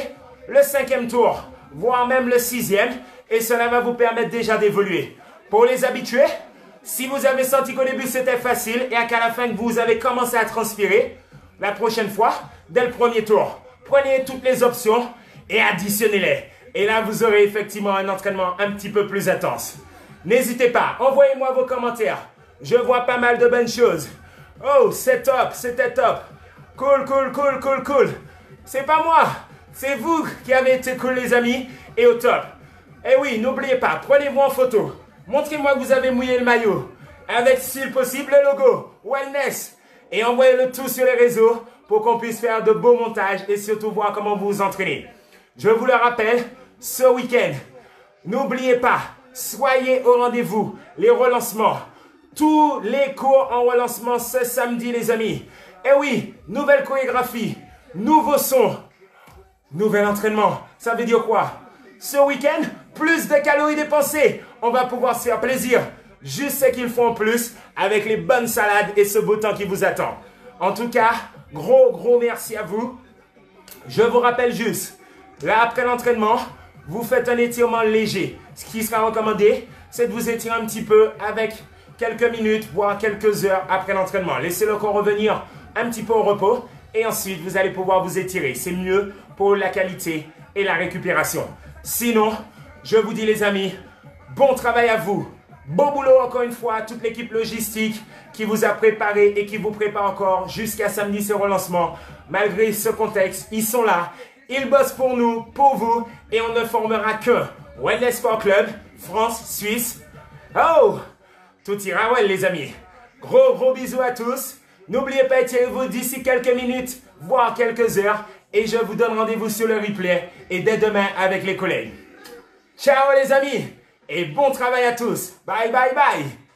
le 5e tour, voire même le 6e, et cela va vous permettre déjà d'évoluer. Pour les habitués, si vous avez senti qu'au début c'était facile et qu'à la fin vous avez commencé à transpirer, la prochaine fois, dès le premier tour, prenez toutes les options et additionnez-les. Et là, vous aurez effectivement un entraînement un petit peu plus intense. N'hésitez pas, envoyez-moi vos commentaires. Je vois pas mal de bonnes choses. Oh, c'est top, c'était top. Cool, cool, cool, cool, cool. C'est pas moi, c'est vous qui avez été cool les amis et au top. Et oui, n'oubliez pas, prenez-vous en photo. Montrez-moi que vous avez mouillé le maillot. Avec, si possible, le logo Wellness. Et envoyez-le tout sur les réseaux pour qu'on puisse faire de beaux montages et surtout voir comment vous vous entraînez. Je vous le rappelle, ce week-end, n'oubliez pas, soyez au rendez-vous. Les relancements. Tous les cours en relancement ce samedi, les amis. Et oui, nouvelle chorégraphie, nouveau son, nouvel entraînement. Ça veut dire quoi? Ce week-end, plus de calories dépensées. On va pouvoir se faire plaisir. Juste ce qu'il faut en plus avec les bonnes salades et ce beau temps qui vous attend. En tout cas, gros merci à vous. Je vous rappelle juste, là après l'entraînement, vous faites un étirement léger. Ce qui sera recommandé, c'est de vous étirer un petit peu avec quelques minutes, voire quelques heures après l'entraînement. Laissez le corps revenir un petit peu au repos et ensuite vous allez pouvoir vous étirer. C'est mieux pour la qualité et la récupération. Sinon, je vous dis les amis, bon travail à vous. Bon boulot encore une fois à toute l'équipe logistique qui vous a préparé et qui vous prépare encore jusqu'à samedi ce relancement. Malgré ce contexte, ils sont là, ils bossent pour nous, pour vous et on ne formera que Wellness Sport Club, France, Suisse. Oh, tout ira well les amis. Gros bisous à tous. N'oubliez pas étirez-vous d'ici quelques minutes, voire quelques heures. Et je vous donne rendez-vous sur le replay et dès demain avec les collègues. Ciao les amis et bon travail à tous. Bye bye bye.